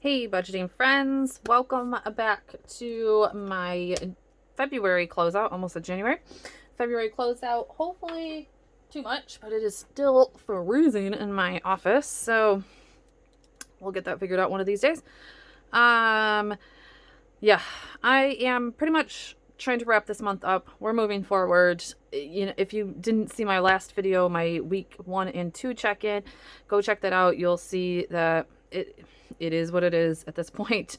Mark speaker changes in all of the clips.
Speaker 1: Hey budgeting friends, welcome back to my February closeout, almost a January. February closeout, hopefully too much, but it is still freezing in my office, so we'll get that figured out one of these days. Yeah, I am pretty much trying to wrap this month up. We're moving forward. You know, if you didn't see my last video, my week 1 and 2 check-in, go check that out. You'll see that it is what it is at this point.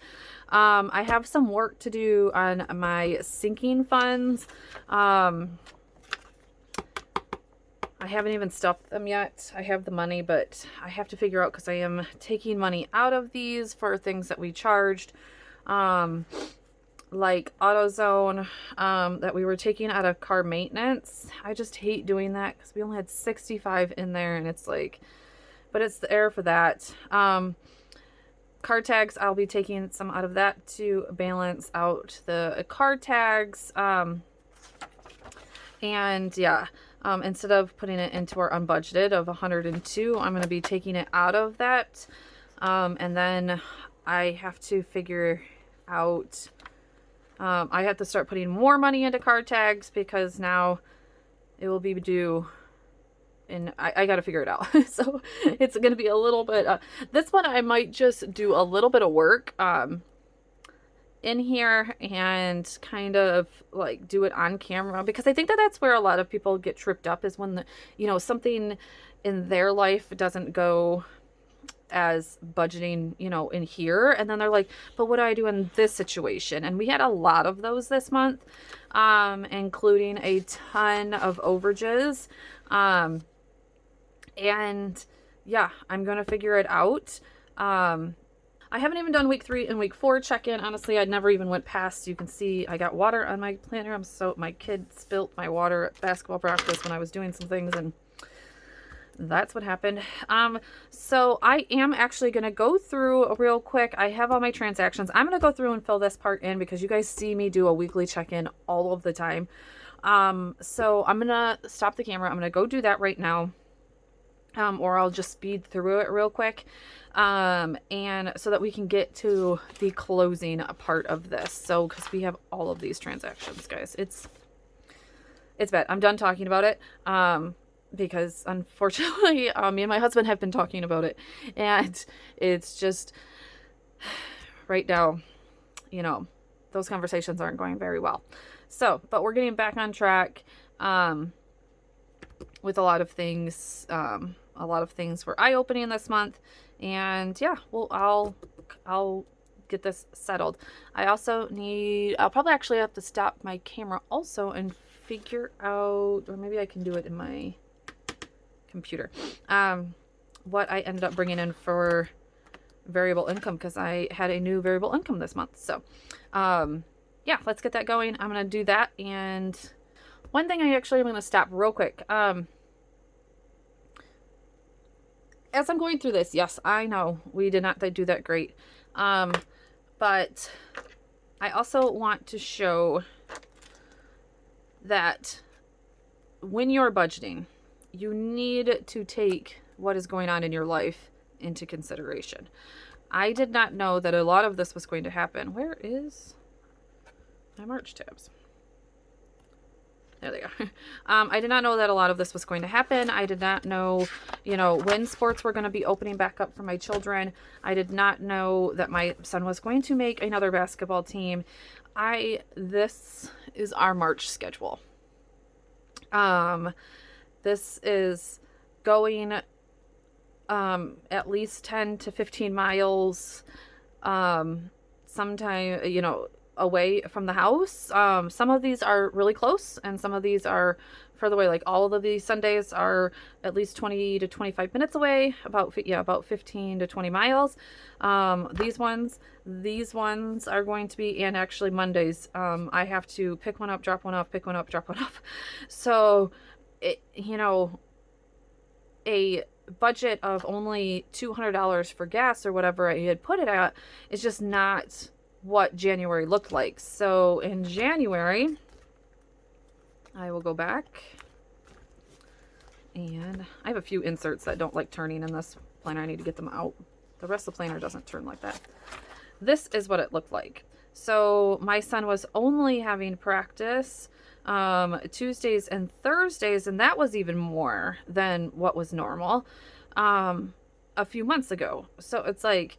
Speaker 1: I have some work to do on my sinking funds. I haven't even stuffed them yet. I have the money, but I have to figure out, because I am taking money out of these for things that we charged. Like AutoZone, that we were taking out of car maintenance. I just hate doing that because we only had 65 in there, and it's like, but it's the error for that. Car tags, I'll be taking some out of that to balance out the car tags. And yeah, instead of putting it into our unbudgeted of 102, I'm going to be taking it out of that. And then I have to figure out, I have to start putting more money into car tags, because now it will be due, and I got to figure it out. So it's going to be a little bit, this one I might just do a little bit of work in here and kind of like do it on camera, because I think that that's where a lot of people get tripped up, is when something in their life doesn't go as budgeting, in here, and then they're like, but what do I do in this situation? And we had a lot of those this month, including a ton of overages. And yeah, I'm gonna figure it out. I haven't even done week 3 and week 4 check-in. Honestly, I never even went past. You can see I got water on my planner. My kid spilt my water at basketball practice when I was doing some things, and that's what happened. So I am actually going to go through real quick. I have all my transactions. I'm going to go through and fill this part in, because you guys see me do a weekly check-in all of the time. So I'm going to stop the camera. I'm going to go do that right now. Or I'll just speed through it real quick. And so that we can get to the closing part of this. So, because we have all of these transactions, guys, it's bad. I'm done talking about it. Because unfortunately, me and my husband have been talking about it, and it's just right now, those conversations aren't going very well. So, but we're getting back on track, with a lot of things. A lot of things were eye-opening this month, and yeah, well, I'll get this settled. I'll probably actually have to stop my camera also and figure out, or maybe I can do it in my computer, what I ended up bringing in for variable income, because I had a new variable income this month. So yeah, let's get that going. I'm gonna do that. And one thing I'm gonna stop real quick, as I'm going through this, yes, I know we did not do that great, but I also want to show that when you're budgeting, you need to take what is going on in your life into consideration. I did not know that a lot of this was going to happen. Where is my March tabs? There they are. I did not know that a lot of this was going to happen. I did not know, when sports were going to be opening back up for my children. I did not know that my son was going to make another basketball team. This is our March schedule. This is going at least 10 to 15 miles, sometime, away from the house. Some of these are really close, and some of these are further away. Like all of these Sundays are at least 20 to 25 minutes away, about 15 to 20 miles. These ones are going to be, and actually Mondays, I have to pick one up, drop one off, pick one up, drop one off. So a budget of only $200 for gas or whatever I had put it at is just not what January looked like. So in January, I will go back, and I have a few inserts that don't like turning in this planner. I need to get them out. The rest of the planner doesn't turn like that. This is what it looked like. So my son was only having practice Tuesdays and Thursdays, and that was even more than what was normal a few months ago. So it's like,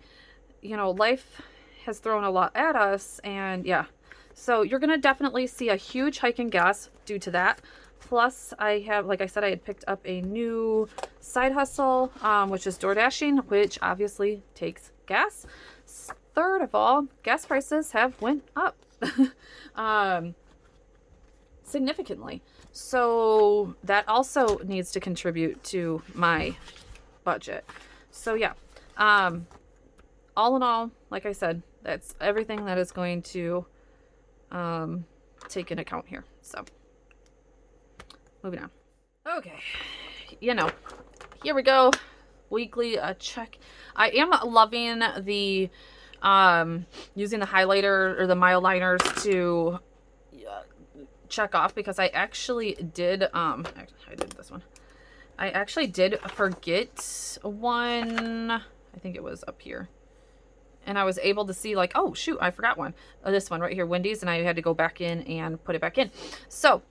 Speaker 1: you know, life has thrown a lot at us, and yeah. So you're going to definitely see a huge hike in gas due to that. Plus, I have, like I said, I had picked up a new side hustle, which is door dashing, which obviously takes gas. Third of all, gas prices have went up significantly. So that also needs to contribute to my budget. So yeah, all in all, like I said, that's everything that is going to take into account here. So moving on. Okay, you know, here we go. Weekly check. I am loving the using the highlighter or the mile liners to check off, because I actually did I did this one. I actually did forget one. I think it was up here. And I was able to see, like, oh shoot, I forgot one. This one right here, Wendy's, and I had to go back in and put it back in. So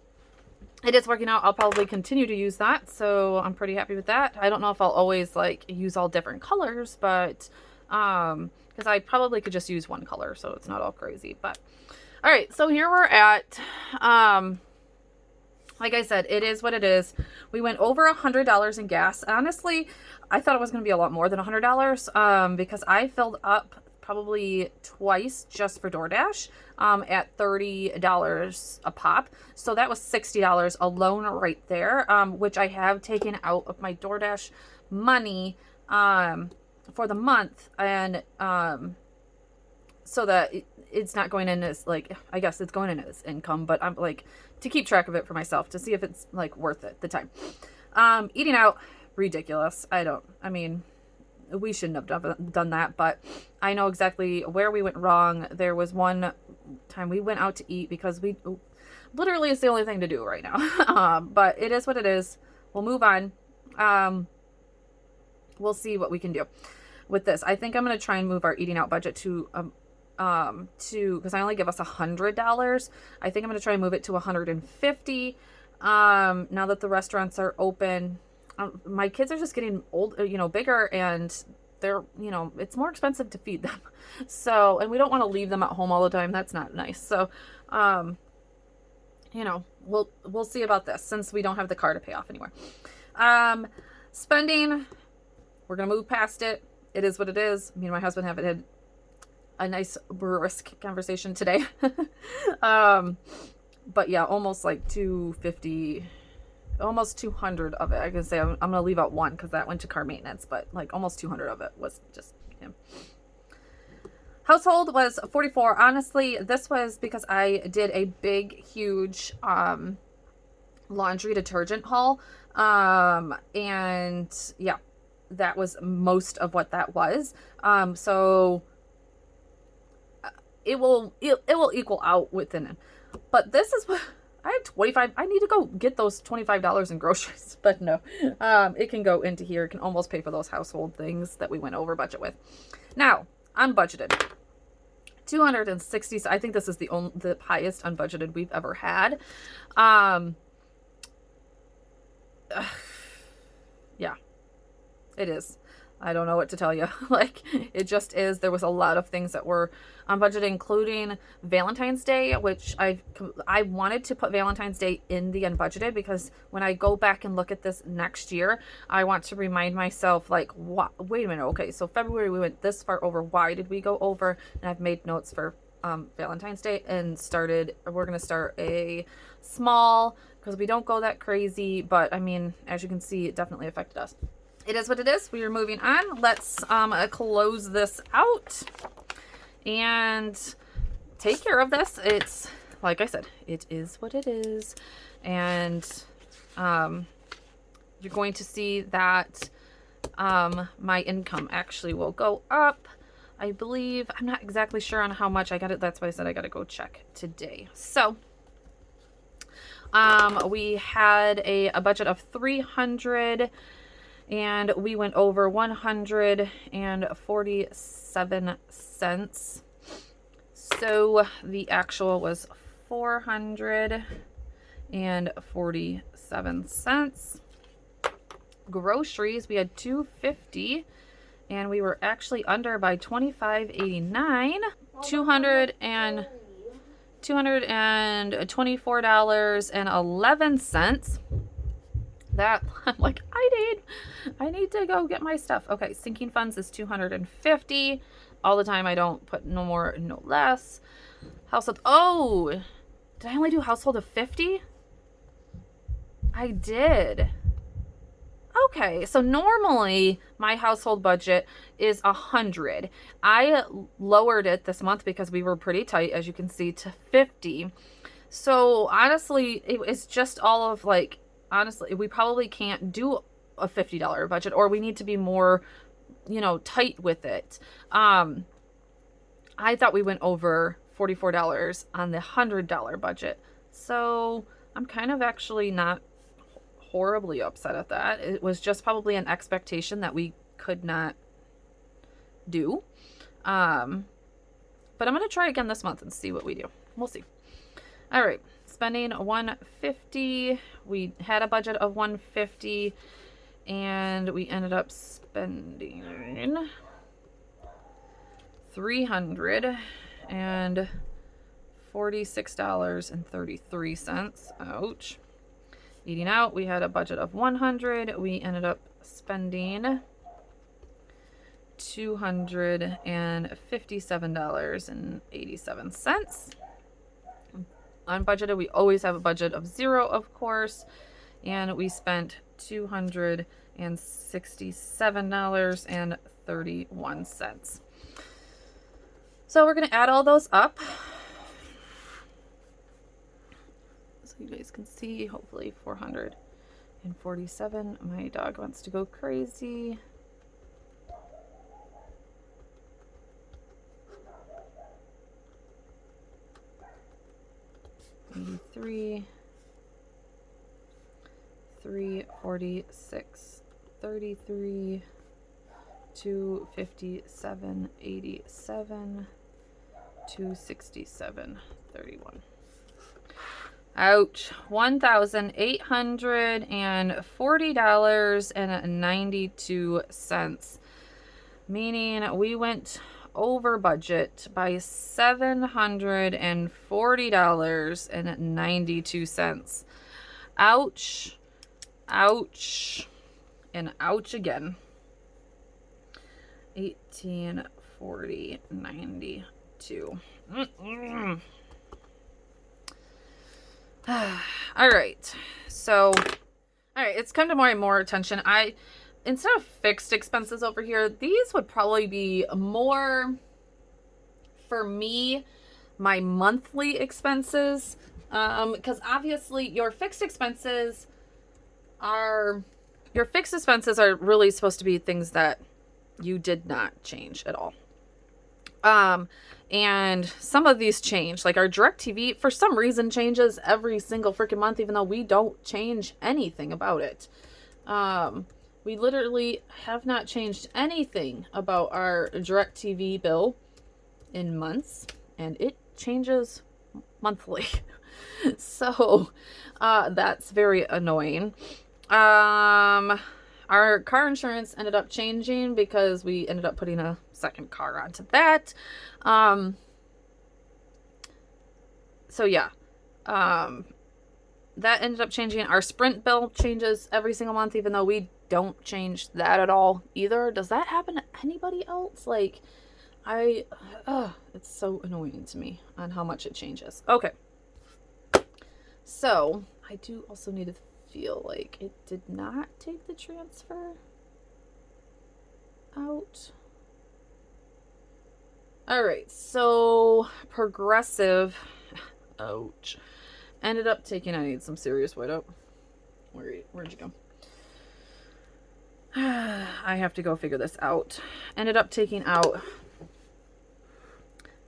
Speaker 1: it is working out. I'll probably continue to use that, so I'm pretty happy with that. I don't know if I'll always like use all different colors, but because I probably could just use one color, so it's not all crazy. But all right, so here we're at like I said, it is what it is. We went over $100 in gas. Honestly, I thought it was going to be a lot more than $100 because I filled up probably twice just for DoorDash at $30 a pop. So that was $60 alone right there, which I have taken out of my DoorDash money for the month. And so that it's not going in as, like, I guess it's going in as income, but I'm like, to keep track of it for myself to see if it's like worth it, the time. Eating out, ridiculous. I mean, we shouldn't have done that, but I know exactly where we went wrong. There was one time we went out to eat because we literally it's the only thing to do right now. But it is what it is. We'll move on. We'll see what we can do with this. I think I'm going to try and move our eating out budget to because I only give us $100. I think I'm going to try and move it to $150. Now that the restaurants are open, my kids are just getting old, bigger, and they're, it's more expensive to feed them. So, and we don't want to leave them at home all the time. That's not nice. So, we'll see about this since we don't have the car to pay off anymore. Spending, we're going to move past it. It is what it is. Me and my husband have had a nice brisk conversation today. But yeah, almost like 250, almost 200 of it. I can say I'm going to leave out one because that went to car maintenance, but like almost 200 of it was just him. Household was 44. Honestly, this was because I did a big, huge laundry detergent haul. And yeah, that was most of what that was. So it will equal out within it. But this is what I had 25. I need to go get those $25 in groceries, but no, it can go into here. It can almost pay for those household things that we went over budget with. Now, unbudgeted, 260. I think this is the highest unbudgeted we've ever had. Yeah, it is. I don't know what to tell you. Like, it just is. There was a lot of things that were unbudgeted, including Valentine's Day, which I wanted to put Valentine's Day in the unbudgeted because when I go back and look at this next year, I want to remind myself, like, wait a minute. Okay, so February we went this far over. Why did we go over? And I've made notes for Valentine's Day and we're going to start a small, because we don't go that crazy, but I mean, as you can see, it definitely affected us. It is what it is. We are moving on. Let's close this out and take care of this. It's, like I said, it is what it is. And you're going to see that my income actually will go up. I believe, I'm not exactly sure on how much I got it. That's why I said I got to go check today. So we had a budget of $300. and we went over 147 cents. So the actual was 447 cents. Groceries, we had 250, and we were actually under by 25.89. $224.11. That, I'm like, I need to go get my stuff. Okay, sinking funds is 250. All the time, I don't put no more, no less. Household, oh, did I only do household of 50? I did. Okay, so normally my household budget is 100. I lowered it this month because we were pretty tight, as you can see, to 50. So honestly, it's just all of like, honestly, we probably can't do a $50 budget, or we need to be more, you know, tight with it. I thought we went over $44 on the $100 budget. So I'm kind of actually not horribly upset at that. It was just probably an expectation that we could not do. But I'm going to try again this month and see what we do. We'll see. All right. Spending 150. We had a budget of 150 and we ended up spending $346.33. Ouch. Eating out, we had a budget of 100. We ended up spending $257.87. Unbudgeted, we always have a budget of 0, of course, and we spent $267.31. So we're going to add all those up so you guys can see. Hopefully 447. My dog wants to go crazy. $83, $346, $33, $257.87, $267.31. Ouch. $1,840.92, meaning we went over budget by $740.92. Ouch, ouch, and ouch again. 1840.92. All right. So, all right, it's come to more and more attention. Instead of fixed expenses over here, these would probably be more, for me, my monthly expenses. Because obviously your fixed expenses are really supposed to be things that you did not change at all. And some of these change, like our DirecTV, for some reason changes every single freaking month, even though we don't change anything about it. We literally have not changed anything about our DirecTV bill in months, and it changes monthly. So, that's very annoying. Our car insurance ended up changing because we ended up putting a second car onto that. So yeah, that ended up changing. Our Sprint bill changes every single month, even though we don't change that at all either. Does that happen to anybody else? Like, it's so annoying to me on how much it changes. Okay. So I do also need to feel like it did not take the transfer out. All right, so Progressive, ouch, ended up taking, I need some serious white out. Where'd you go? I have to go figure this out. Ended up taking out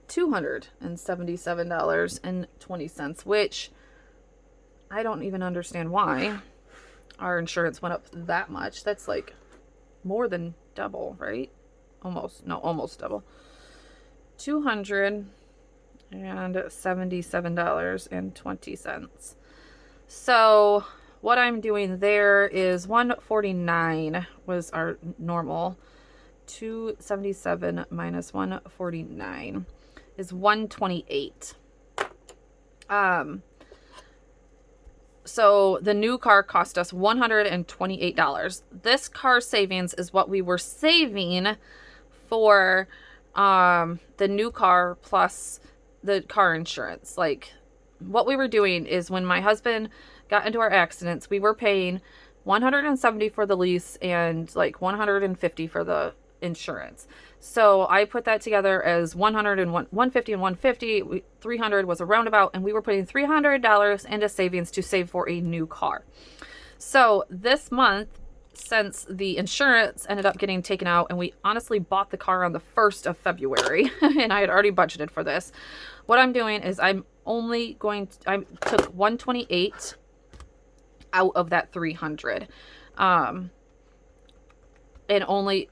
Speaker 1: $277.20, which I don't even understand why our insurance went up that much. That's like more than double, right? Almost, no, almost double. $277.20. So what I'm doing there is 149 was our normal. 277 minus 149 is 128. So the new car cost us $128. This car savings is what we were saving for the new car plus the car insurance. Like, what we were doing is when my husband got into our accidents, we were paying $170 for the lease and like $150 for the insurance. So I put that together as $150 and $150. $300 was a roundabout, and we were putting $300 into savings to save for a new car. So this month, since the insurance ended up getting taken out, and we honestly bought the car on the 1st of February, and I had already budgeted for this, what I'm doing is I took 128 out of that 300. And only,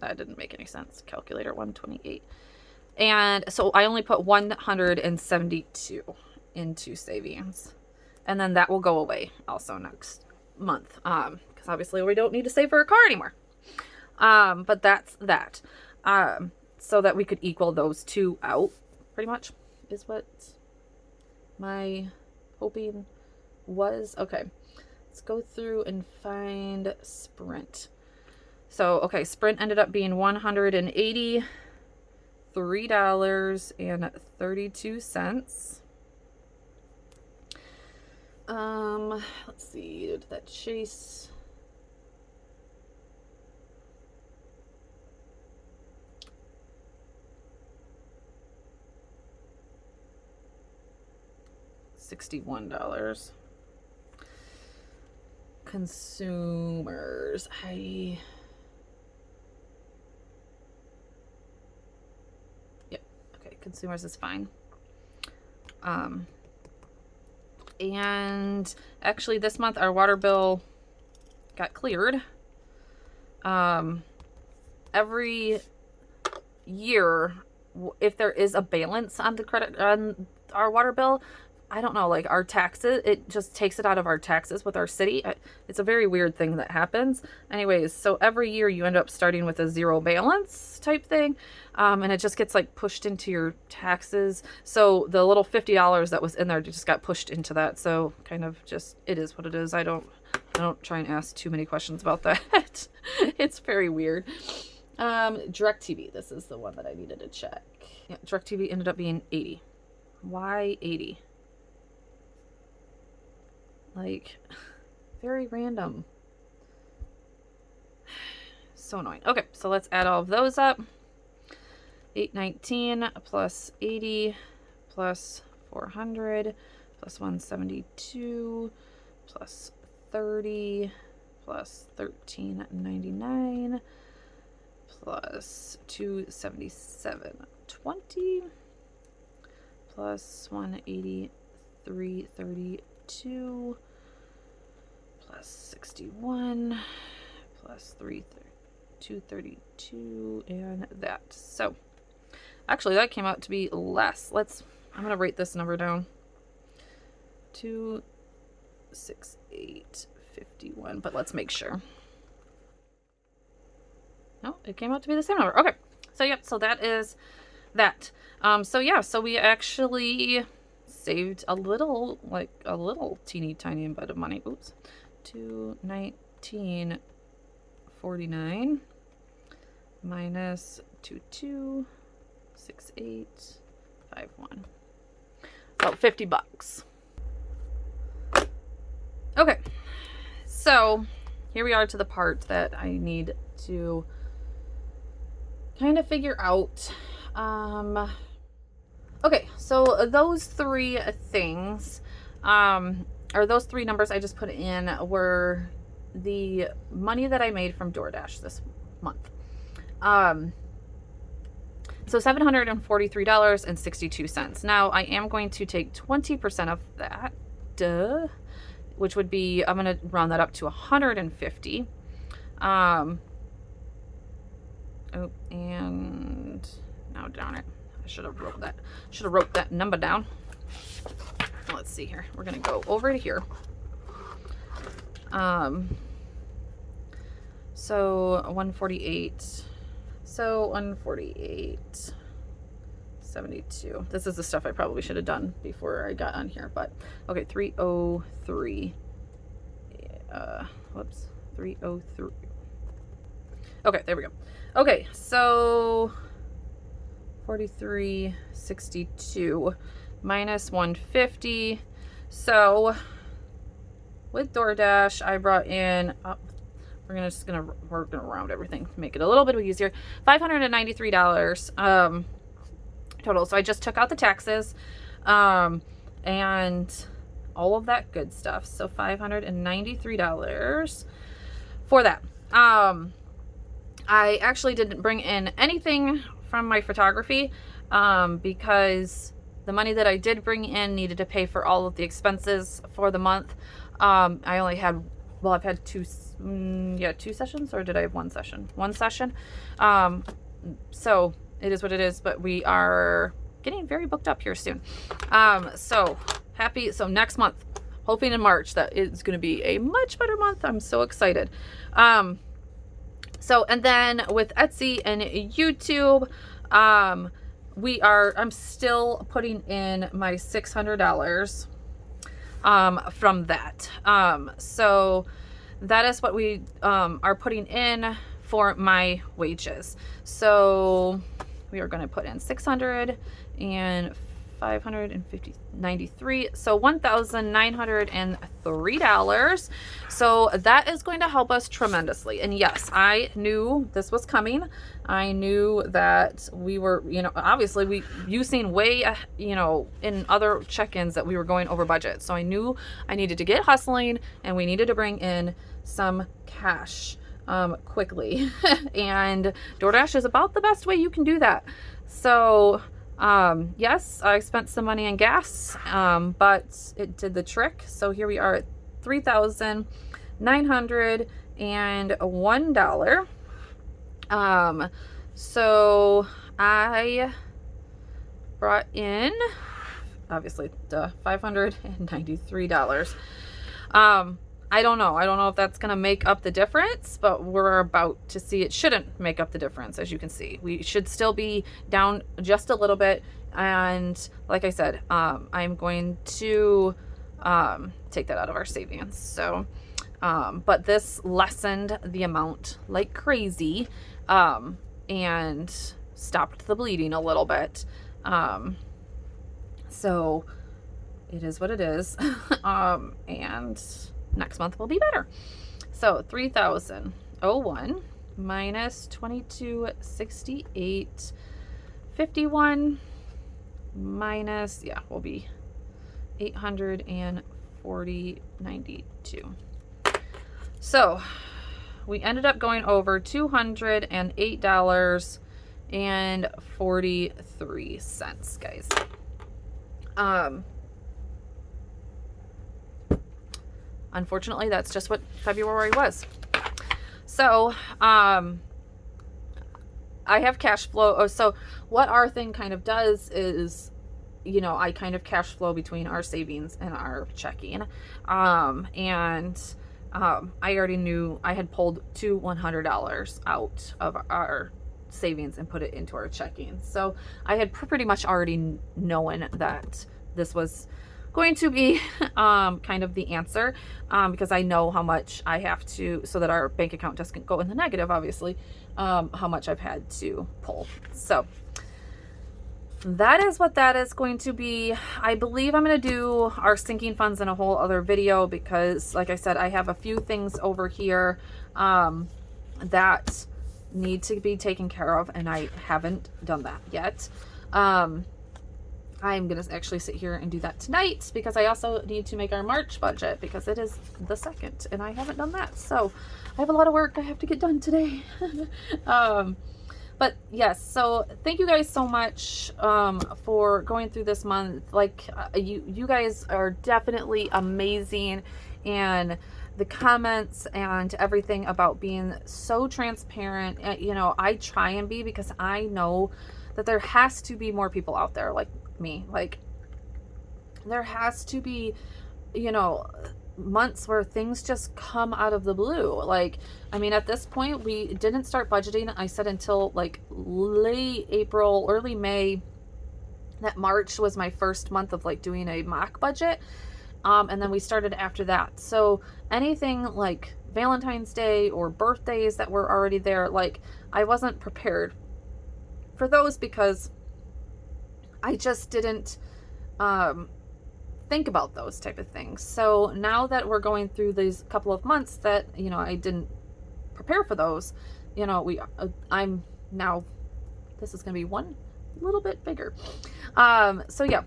Speaker 1: that didn't make any sense. Calculator, 128. And so I only put 172 into savings. And then that will go away also next month. Because obviously we don't need to save for a car anymore. But that's that. So that we could equal those two out, pretty much, is what my hoping was. Okay, let's go through and find Sprint. So, okay, Sprint ended up being $183.32. Let's see, did that Chase? $61. Consumers. Yep. Okay. Consumers is fine. And actually this month our water bill got cleared. Every year, if there is a balance on the credit, on our water bill, I don't know, like our taxes, it just takes it out of our taxes with our city. It's a very weird thing that happens. Anyways, so every year you end up starting with a zero balance type thing. And it just gets like pushed into your taxes. So the little $50 that was in there just got pushed into that. So kind of just, it is what it is. I don't try and ask too many questions about that. It's very weird. DirecTV. This is the one that I needed to check. Yeah, DirecTV ended up being 80. Why 80? Like, very random. So annoying. Okay, so let's add all of those up. 819 plus 80 plus 400 plus 172 plus 30 plus 1399 plus 277.20 plus 183.32 plus 61 plus 232 and that. So actually that came out to be less. I'm gonna write this number down. 268.51, but let's make sure. No, it came out to be the same number. Okay, so yep, so that is that. So yeah, so we actually saved a little teeny tiny bit of money. Oops. 219.49 minus 2268.51. About $50. Okay, so here we are to the part that I need to kind of figure out. Okay, so those three things, or those three numbers I just put in were the money that I made from DoorDash this month. So $743.62. Now I am going to take 20% of that, which would be, I'm going to round that up to 150. Oh, and now darn it. I should have wrote that number down. Let's see here. We're going to go over to here. So 148. So 148. 72. This is the stuff I probably should have done before I got on here, but okay, 303. Whoops. 303. Okay, there we go. Okay, so 43.62 minus 150. So with DoorDash, I brought in, we're gonna round everything to make it a little bit easier. $593 total. So I just took out the taxes, and all of that good stuff. So $593 for that. I actually didn't bring in anything from my photography, because the money that I did bring in needed to pay for all of the expenses for the month. I only had, well, I've had two sessions, or did I have one session? One session. So it is what it is, but we are getting very booked up here soon. So happy. So next month, hoping in March, that it's going to be a much better month. I'm so excited. So, and then with Etsy and YouTube, I'm still putting in my $600, from that. So that is what we, are putting in for my wages. So we are going to put in 600 and 593, so $1,903. So that is going to help us tremendously. And yes, I knew this was coming. I knew that we were, obviously you've seen way, in other check-ins that we were going over budget. So I knew I needed to get hustling, and we needed to bring in some cash quickly. And DoorDash is about the best way you can do that. So yes, I spent some money on gas, but it did the trick. So here we are at $3,901. So I brought in, obviously, $593. I don't know if that's going to make up the difference, but we're about to see it shouldn't make up the difference. As you can see, we should still be down just a little bit. And like I said, I'm going to take that out of our savings. So, but this lessened the amount like crazy, and stopped the bleeding a little bit. So it is what it is. And next month will be better. So 3,001 minus 2268, 51 minus, will be 840.92. So we ended up going over $208.43, guys. Unfortunately, that's just what February was. So, I have cash flow. Oh, so what our thing kind of does is, I kind of cash flow between our savings and our checking. I already knew I had pulled $100 out of our savings and put it into our checking. So I had pretty much already known that this was going to be kind of the answer, because I know how much I have to, so that our bank account doesn't go in the negative, obviously, how much I've had to pull. So that is what that is going to be. I believe I'm going to do our sinking funds in a whole other video, because like I said, I have a few things over here that need to be taken care of, and I haven't done that yet. I'm going to actually sit here and do that tonight, because I also need to make our March budget, because it is the 2nd and I haven't done that. So I have a lot of work I have to get done today. But yes, so thank you guys so much for going through this month. Like you guys are definitely amazing, and the comments and everything about being so transparent. You know, I try and be, because I know that there has to be more people out there like me. Like, there has to be, you know, months where things just come out of the blue. Like, I mean, at this point, we didn't start budgeting, I said, until like late April, early May. That March was my first month of like doing a mock budget. And then we started after that. So anything like Valentine's Day or birthdays that were already there, like, I wasn't prepared for those because I just didn't think about those type of things. So now that we're going through these couple of months that, you know, I didn't prepare for those, you know, I'm now, this is going to be one little bit bigger. So yeah,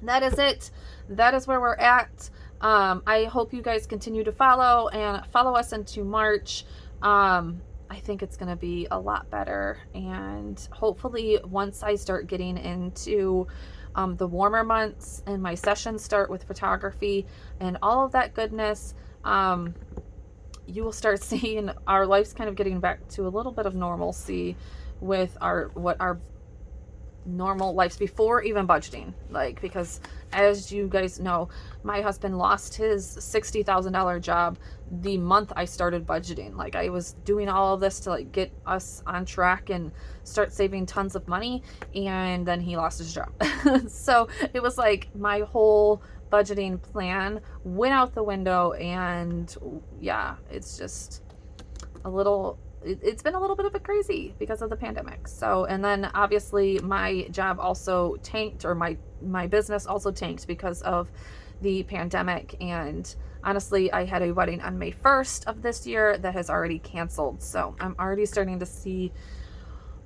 Speaker 1: that is it. That is where we're at. I hope you guys continue to follow us into March. I think it's going to be a lot better. And hopefully once I start getting into the warmer months and my sessions start with photography and all of that goodness, you will start seeing our lives kind of getting back to a little bit of normalcy with what our normal lives before even budgeting. Like, because as you guys know, my husband lost his $60,000 job the month I started budgeting. Like, I was doing all of this to like get us on track and start saving tons of money, and then he lost his job. So it was like my whole budgeting plan went out the window. And yeah, it's just it's been a little bit of a crazy because of the pandemic. So, and then obviously my job also tanked, or my business also tanked because of the pandemic. And honestly, I had a wedding on May 1st of this year that has already canceled. So I'm already starting to see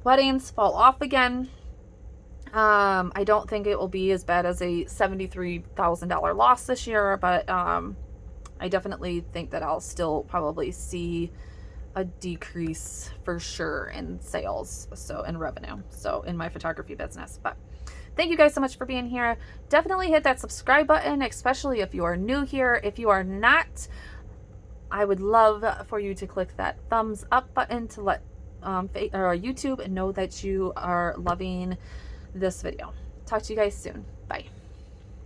Speaker 1: weddings fall off again. I don't think it will be as bad as a $73,000 loss this year, but I definitely think that I'll still probably see a decrease for sure in sales, so in revenue, so in my photography business. But thank you guys so much for being here. Definitely hit that subscribe button, especially if you are new here. If you are not, I would love for you to click that thumbs up button to let YouTube know that you are loving this video. Talk to you guys soon. Bye.